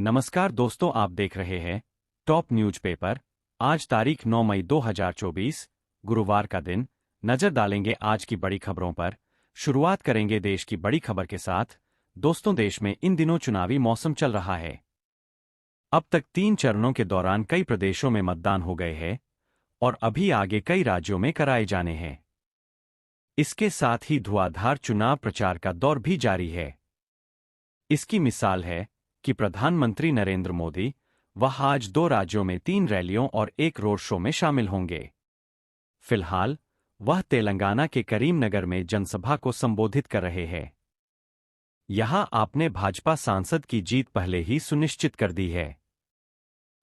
नमस्कार दोस्तों, आप देख रहे हैं टॉप न्यूज़पेपर। आज तारीख 9 मई 2024 गुरुवार का दिन। नजर डालेंगे आज की बड़ी खबरों पर। शुरुआत करेंगे देश की बड़ी खबर के साथ। दोस्तों, देश में इन दिनों चुनावी मौसम चल रहा है। अब तक 3 चरणों के दौरान कई प्रदेशों में मतदान हो गए हैं और अभी आगे कई राज्यों में कराए जाने हैं। इसके साथ ही धुआंधार चुनाव प्रचार का दौर भी जारी है। इसकी मिसाल है कि प्रधानमंत्री नरेंद्र मोदी वह आज 2 राज्यों में 3 रैलियों और एक रोड शो में शामिल होंगे। फिलहाल वह तेलंगाना के करीमनगर में जनसभा को संबोधित कर रहे हैं। यहां आपने भाजपा सांसद की जीत पहले ही सुनिश्चित कर दी है।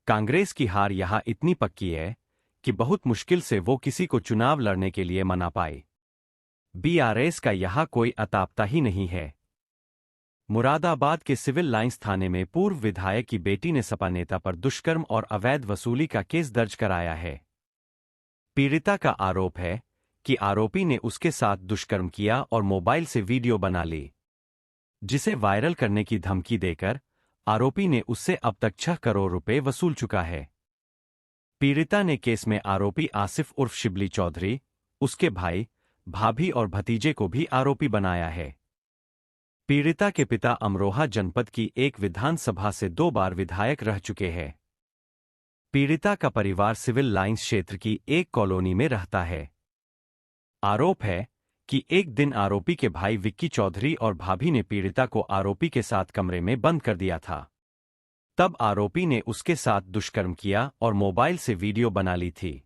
कांग्रेस की हार यहां इतनी पक्की है कि बहुत मुश्किल से वो किसी को चुनाव लड़ने के लिए मना पाए। बीआरएस का यहां कोई अतापता ही नहीं है। मुरादाबाद के सिविल लाइंस थाने में पूर्व विधायक की बेटी ने सपा नेता पर दुष्कर्म और अवैध वसूली का केस दर्ज कराया है। पीड़िता का आरोप है कि आरोपी ने उसके साथ दुष्कर्म किया और मोबाइल से वीडियो बना ली, जिसे वायरल करने की धमकी देकर आरोपी ने उससे अब तक 6 करोड़ रुपए वसूल चुका है। पीड़िता ने केस में आरोपी आसिफ उर्फ शिबली चौधरी, उसके भाई, भाभी और भतीजे को भी आरोपी बनाया है। पीड़िता के पिता अमरोहा जनपद की एक विधानसभा से 2 बार विधायक रह चुके हैं। पीड़िता का परिवार सिविल लाइंस क्षेत्र की एक कॉलोनी में रहता है। आरोप है कि एक दिन आरोपी के भाई विक्की चौधरी और भाभी ने पीड़िता को आरोपी के साथ कमरे में बंद कर दिया था। तब आरोपी ने उसके साथ दुष्कर्म किया और मोबाइल से वीडियो बना ली थी,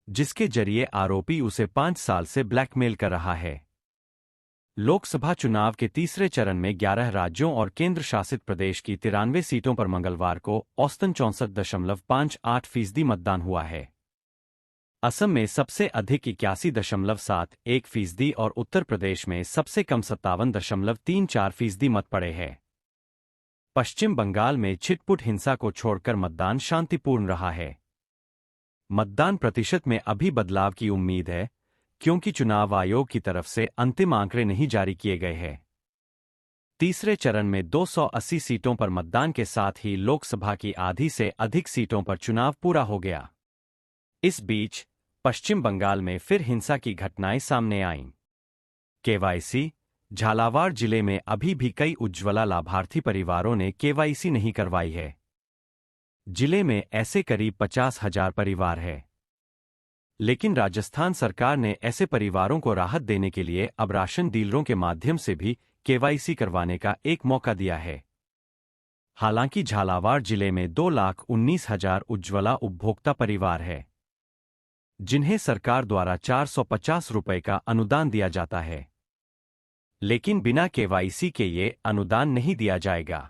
जिसके जरिए आरोपी उसे 5 साल से ब्लैकमेल कर रहा है। लोकसभा चुनाव के तीसरे चरण में 11 राज्यों और केंद्र शासित प्रदेश की 93 सीटों पर मंगलवार को औसतन 64.58% मतदान हुआ है। असम में सबसे अधिक 81.71% और उत्तर प्रदेश में सबसे कम 57.34% मत पड़े हैं। पश्चिम बंगाल में छिटपुट हिंसा को छोड़कर मतदान शांतिपूर्ण रहा है। मतदान प्रतिशत में अभी बदलाव की उम्मीद है, क्योंकि चुनाव आयोग की तरफ से अंतिम आंकड़े नहीं जारी किए गए हैं। तीसरे चरण में 280 सीटों पर मतदान के साथ ही लोकसभा की आधी से अधिक सीटों पर चुनाव पूरा हो गया। इस बीच पश्चिम बंगाल में फिर हिंसा की घटनाएं सामने आईं। केवाईसी झालावाड़ जिले में अभी भी कई उज्ज्वला लाभार्थी परिवारों ने केवाईसी नहीं करवाई है। जिले में ऐसे करीब 50,000 परिवार हैं। लेकिन राजस्थान सरकार ने ऐसे परिवारों को राहत देने के लिए अब राशन डीलरों के माध्यम से भी केवाईसी करवाने का एक मौका दिया है। हालांकि झालावाड़ जिले में 2,19,000 उज्ज्वला उपभोक्ता परिवार है, जिन्हें सरकार द्वारा 450 रुपए का अनुदान दिया जाता है। लेकिन बिना केवाईसी के ये अनुदान नहीं दिया जाएगा।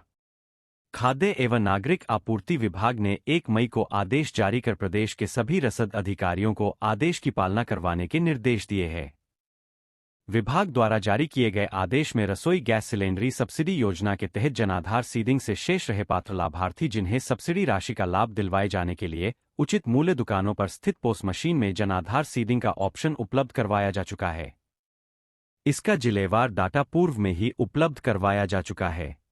खाद्य एवं नागरिक आपूर्ति विभाग ने 1 मई को आदेश जारी कर प्रदेश के सभी रसद अधिकारियों को आदेश की पालना करवाने के निर्देश दिए हैं। विभाग द्वारा जारी किए गए आदेश में रसोई गैस सिलेंडरी सब्सिडी योजना के तहत जनाधार सीडिंग से शेष रहे पात्र लाभार्थी जिन्हें सब्सिडी राशि का लाभ दिलवाए जाने के लिए उचित मूल्य दुकानों पर स्थित पोस्ट मशीन में जनाधार सीडिंग का ऑप्शन उपलब्ध करवाया जा चुका है। इसका जिलेवार डाटा पूर्व में ही उपलब्ध करवाया जा चुका है।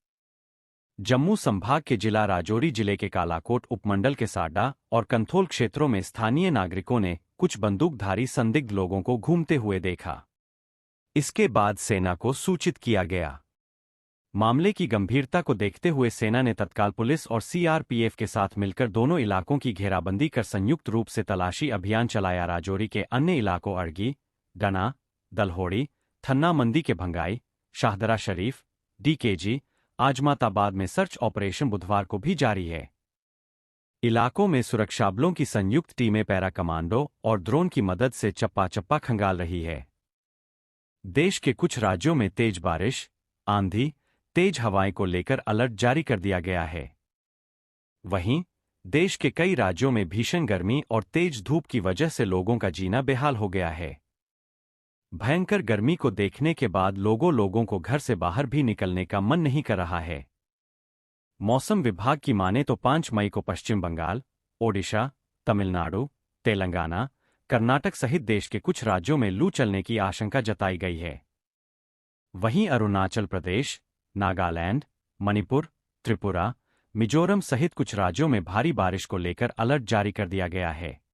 जम्मू संभाग के जिला राजौरी जिले के कालाकोट उपमंडल के साडा और कंथोल क्षेत्रों में स्थानीय नागरिकों ने कुछ बंदूकधारी संदिग्ध लोगों को घूमते हुए देखा। इसके बाद सेना को सूचित किया गया। मामले की गंभीरता को देखते हुए सेना ने तत्काल पुलिस और सीआरपीएफ के साथ मिलकर दोनों इलाकों की घेराबंदी कर संयुक्त रूप से तलाशी अभियान चलाया। राजौरी के अन्य इलाकों अड़गी, डना, दलहोड़ी, थन्ना मंदी के भंगाई, शाहदरा शरीफ, डीकेजी, आजमाताबाद में सर्च ऑपरेशन बुधवार को भी जारी है। इलाकों में सुरक्षाबलों की संयुक्त टीमें पैरा कमांडो और ड्रोन की मदद से चप्पा चप्पा खंगाल रही है। देश के कुछ राज्यों में तेज बारिश, आंधी, तेज हवाएं को लेकर अलर्ट जारी कर दिया गया है। वहीं देश के कई राज्यों में भीषण गर्मी और तेज धूप की वजह से लोगों का जीना बेहाल हो गया है। भयंकर गर्मी को देखने के बाद लोगों को घर से बाहर भी निकलने का मन नहीं कर रहा है। मौसम विभाग की माने तो 5 मई को पश्चिम बंगाल, ओडिशा, तमिलनाडु, तेलंगाना, कर्नाटक सहित देश के कुछ राज्यों में लू चलने की आशंका जताई गई है। वहीं अरुणाचल प्रदेश, नागालैंड, मणिपुर, त्रिपुरा, मिजोरम सहित कुछ राज्यों में भारी बारिश को लेकर अलर्ट जारी कर दिया गया है।